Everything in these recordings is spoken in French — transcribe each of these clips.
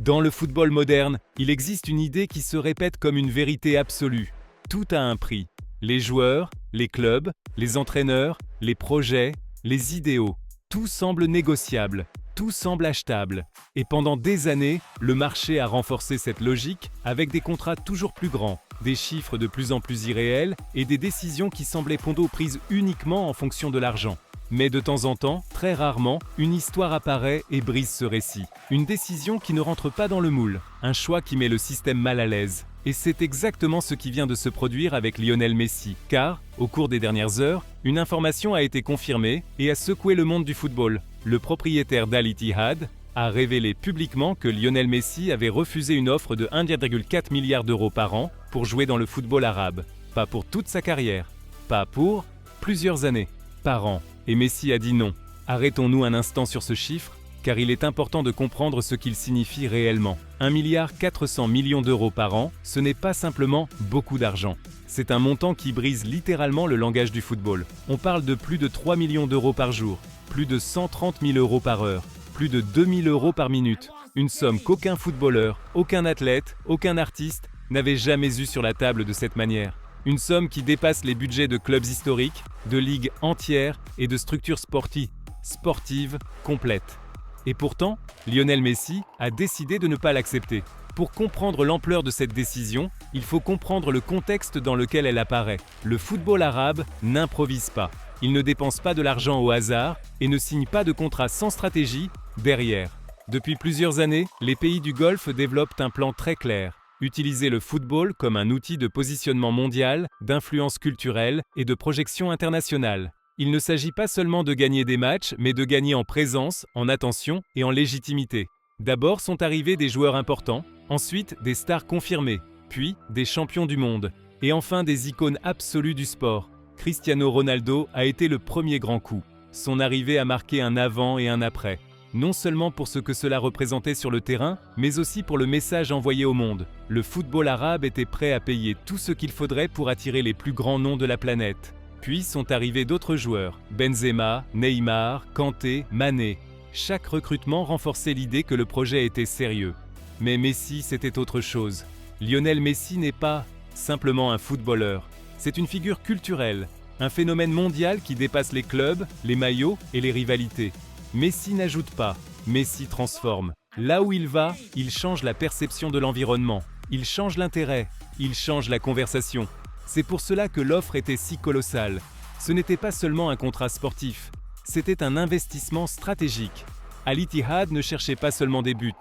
Dans le football moderne, il existe une idée qui se répète comme une vérité absolue. Tout a un prix. Les joueurs, les clubs, les entraîneurs, les projets, les idéaux. Tout semble négociable, tout semble achetable. Et pendant des années, le marché a renforcé cette logique avec des contrats toujours plus grands, des chiffres de plus en plus irréels et des décisions qui semblaient prises uniquement en fonction de l'argent. Mais de temps en temps, très rarement, une histoire apparaît et brise ce récit. Une décision qui ne rentre pas dans le moule, un choix qui met le système mal à l'aise. Et c'est exactement ce qui vient de se produire avec Lionel Messi, car, au cours des dernières heures, une information a été confirmée et a secoué le monde du football. Le propriétaire d'Al Ittihad a révélé publiquement que Lionel Messi avait refusé une offre de 1,4 milliard d'euros par an pour jouer dans le football arabe. Pas pour toute sa carrière, pas pour plusieurs années, par an. Et Messi a dit non. Arrêtons-nous un instant sur ce chiffre, car il est important de comprendre ce qu'il signifie réellement. 1,4 milliard d'euros par an, ce n'est pas simplement beaucoup d'argent. C'est un montant qui brise littéralement le langage du football. On parle de plus de 3 millions d'euros par jour, plus de 130 000 euros par heure, plus de 2 000 euros par minute. Une somme qu'aucun footballeur, aucun athlète, aucun artiste n'avait jamais eue sur la table de cette manière. Une somme qui dépasse les budgets de clubs historiques, de ligues entières et de structures sportives complètes. Et pourtant, Lionel Messi a décidé de ne pas l'accepter. Pour comprendre l'ampleur de cette décision, il faut comprendre le contexte dans lequel elle apparaît. Le football arabe n'improvise pas. Il ne dépense pas de l'argent au hasard et ne signe pas de contrat sans stratégie derrière. Depuis plusieurs années, les pays du Golfe développent un plan très clair. Utiliser le football comme un outil de positionnement mondial, d'influence culturelle et de projection internationale. Il ne s'agit pas seulement de gagner des matchs, mais de gagner en présence, en attention et en légitimité. D'abord sont arrivés des joueurs importants, ensuite des stars confirmées, puis des champions du monde, et enfin des icônes absolues du sport. Cristiano Ronaldo a été le premier grand coup. Son arrivée a marqué un avant et un après. Non seulement pour ce que cela représentait sur le terrain, mais aussi pour le message envoyé au monde. Le football arabe était prêt à payer tout ce qu'il faudrait pour attirer les plus grands noms de la planète. Puis sont arrivés d'autres joueurs, Benzema, Neymar, Kanté, Mané. Chaque recrutement renforçait l'idée que le projet était sérieux. Mais Messi, c'était autre chose. Lionel Messi n'est pas simplement un footballeur. C'est une figure culturelle, un phénomène mondial qui dépasse les clubs, les maillots et les rivalités. Messi n'ajoute pas, Messi transforme. Là où il va, il change la perception de l'environnement, il change l'intérêt, il change la conversation. C'est pour cela que l'offre était si colossale. Ce n'était pas seulement un contrat sportif, c'était un investissement stratégique. Al Ittihad ne cherchait pas seulement des buts,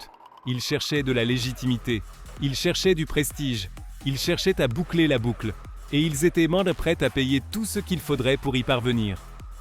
il cherchait de la légitimité, il cherchait du prestige, il cherchait à boucler la boucle. Et ils étaient même prêts à payer tout ce qu'il faudrait pour y parvenir.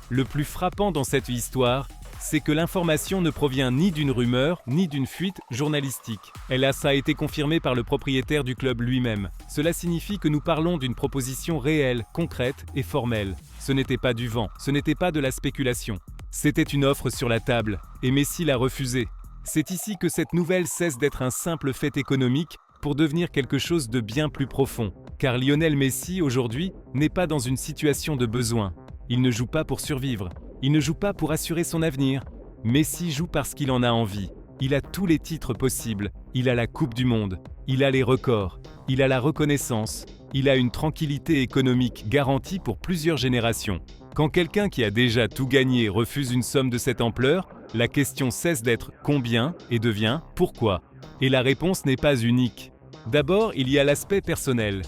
Le plus frappant dans cette histoire, c'est que l'information ne provient ni d'une rumeur, ni d'une fuite journalistique. Elle a été confirmée par le propriétaire du club lui-même. Cela signifie que nous parlons d'une proposition réelle, concrète et formelle. Ce n'était pas du vent, ce n'était pas de la spéculation. C'était une offre sur la table, et Messi l'a refusée. C'est ici que cette nouvelle cesse d'être un simple fait économique pour devenir quelque chose de bien plus profond. Car Lionel Messi, aujourd'hui, n'est pas dans une situation de besoin. Il ne joue pas pour survivre. Il ne joue pas pour assurer son avenir. Messi joue parce qu'il en a envie. Il a tous les titres possibles. Il a la Coupe du Monde. Il a les records. Il a la reconnaissance. Il a une tranquillité économique garantie pour plusieurs générations. Quand quelqu'un qui a déjà tout gagné refuse une somme de cette ampleur, la question cesse d'être combien et devient pourquoi. Et la réponse n'est pas unique. D'abord, il y a l'aspect personnel.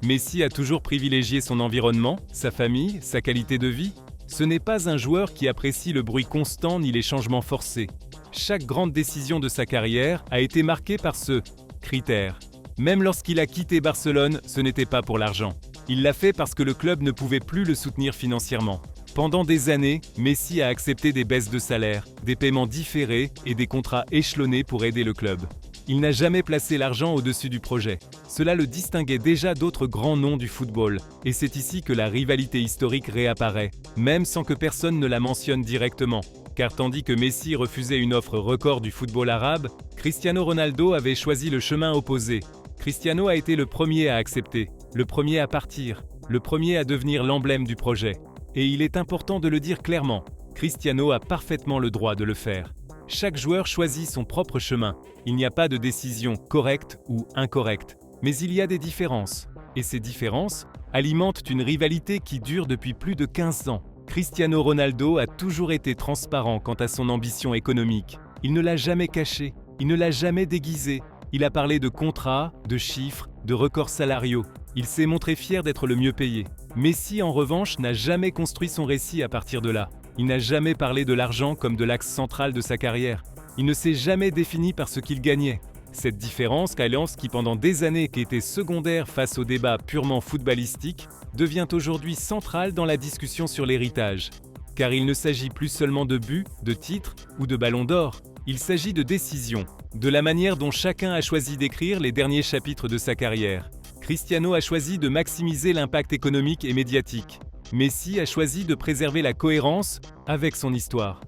Messi a toujours privilégié son environnement, sa famille, sa qualité de vie. Ce n'est pas un joueur qui apprécie le bruit constant ni les changements forcés. Chaque grande décision de sa carrière a été marquée par ce critère. Même lorsqu'il a quitté Barcelone, ce n'était pas pour l'argent. Il l'a fait parce que le club ne pouvait plus le soutenir financièrement. Pendant des années, Messi a accepté des baisses de salaire, des paiements différés et des contrats échelonnés pour aider le club. Il n'a jamais placé l'argent au-dessus du projet. Cela le distinguait déjà d'autres grands noms du football. Et c'est ici que la rivalité historique réapparaît, même sans que personne ne la mentionne directement. Car tandis que Messi refusait une offre record du football arabe, Cristiano Ronaldo avait choisi le chemin opposé. Cristiano a été le premier à accepter, le premier à partir, le premier à devenir l'emblème du projet. Et il est important de le dire clairement, Cristiano a parfaitement le droit de le faire. Chaque joueur choisit son propre chemin. Il n'y a pas de décision correcte ou incorrecte, mais il y a des différences. Et ces différences alimentent une rivalité qui dure depuis plus de 15 ans. Cristiano Ronaldo a toujours été transparent quant à son ambition économique. Il ne l'a jamais caché, il ne l'a jamais déguisé. Il a parlé de contrats, de chiffres, de records salariaux. Il s'est montré fier d'être le mieux payé. Messi, en revanche, n'a jamais construit son récit à partir de là. Il n'a jamais parlé de l'argent comme de l'axe central de sa carrière. Il ne s'est jamais défini par ce qu'il gagnait. Cette différence, qui pendant des années était secondaire face au débat purement footballistique, devient aujourd'hui centrale dans la discussion sur l'héritage. Car il ne s'agit plus seulement de buts, de titres ou de ballons d'or. Il s'agit de décisions, de la manière dont chacun a choisi d'écrire les derniers chapitres de sa carrière. Cristiano a choisi de maximiser l'impact économique et médiatique. Messi a choisi de préserver la cohérence avec son histoire.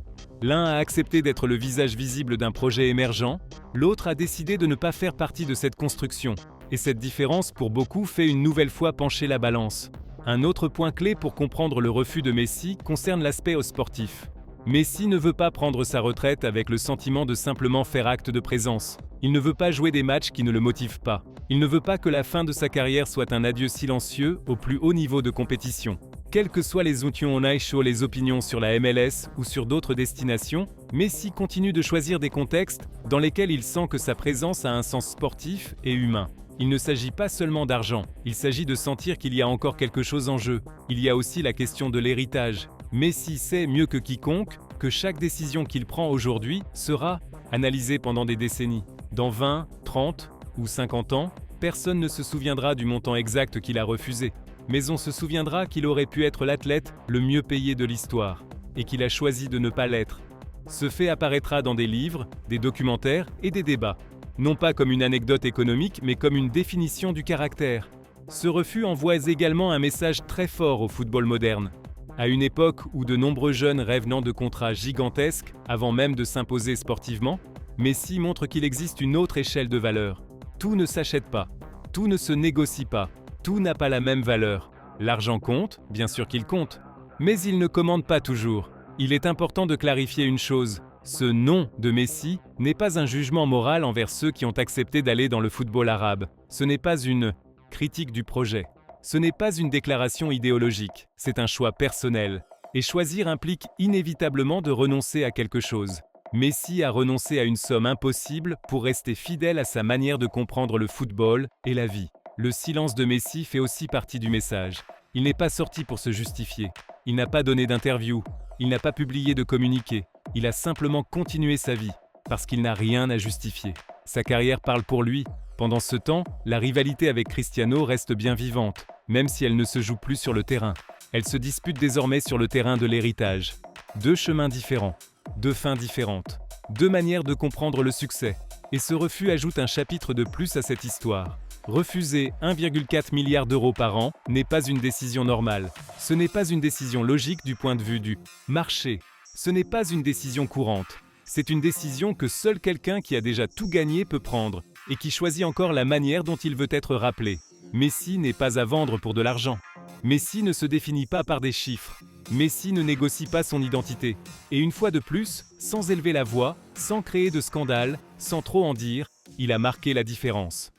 L'un a accepté d'être le visage visible d'un projet émergent, l'autre a décidé de ne pas faire partie de cette construction. Et cette différence, pour beaucoup, fait une nouvelle fois pencher la balance. Un autre point clé pour comprendre le refus de Messi concerne l'aspect sportif. Messi ne veut pas prendre sa retraite avec le sentiment de simplement faire acte de présence. Il ne veut pas jouer des matchs qui ne le motivent pas. Il ne veut pas que la fin de sa carrière soit un adieu silencieux au plus haut niveau de compétition. Quelles que soient les les opinions sur la MLS ou sur d'autres destinations, Messi continue de choisir des contextes dans lesquels il sent que sa présence a un sens sportif et humain. Il ne s'agit pas seulement d'argent, il s'agit de sentir qu'il y a encore quelque chose en jeu. Il y a aussi la question de l'héritage. Messi sait mieux que quiconque que chaque décision qu'il prend aujourd'hui sera analysée pendant des décennies. Dans 20, 30 ou 50 ans, personne ne se souviendra du montant exact qu'il a refusé. Mais on se souviendra qu'il aurait pu être l'athlète le mieux payé de l'histoire, et qu'il a choisi de ne pas l'être. Ce fait apparaîtra dans des livres, des documentaires et des débats. Non pas comme une anecdote économique, mais comme une définition du caractère. Ce refus envoie également un message très fort au football moderne. À une époque où de nombreux jeunes rêvent de contrats gigantesques avant même de s'imposer sportivement, Messi montre qu'il existe une autre échelle de valeur. Tout ne s'achète pas, tout ne se négocie pas, tout n'a pas la même valeur. L'argent compte, bien sûr qu'il compte, mais il ne commande pas toujours. Il est important de clarifier une chose, ce non de Messi n'est pas un jugement moral envers ceux qui ont accepté d'aller dans le football arabe. Ce n'est pas une critique du projet. Ce n'est pas une déclaration idéologique, c'est un choix personnel. Et choisir implique inévitablement de renoncer à quelque chose. Messi a renoncé à une somme impossible pour rester fidèle à sa manière de comprendre le football et la vie. Le silence de Messi fait aussi partie du message. Il n'est pas sorti pour se justifier. Il n'a pas donné d'interview. Il n'a pas publié de communiqué. Il a simplement continué sa vie, parce qu'il n'a rien à justifier. Sa carrière parle pour lui. Pendant ce temps, la rivalité avec Cristiano reste bien vivante, même si elle ne se joue plus sur le terrain. Elle se dispute désormais sur le terrain de l'héritage. Deux chemins différents, deux fins différentes, deux manières de comprendre le succès. Et ce refus ajoute un chapitre de plus à cette histoire. Refuser 1,4 milliard d'euros par an n'est pas une décision normale. Ce n'est pas une décision logique du point de vue du marché. Ce n'est pas une décision courante. C'est une décision que seul quelqu'un qui a déjà tout gagné peut prendre et qui choisit encore la manière dont il veut être rappelé. Messi n'est pas à vendre pour de l'argent. Messi ne se définit pas par des chiffres. Messi ne négocie pas son identité. Et une fois de plus, sans élever la voix, sans créer de scandale, sans trop en dire, il a marqué la différence.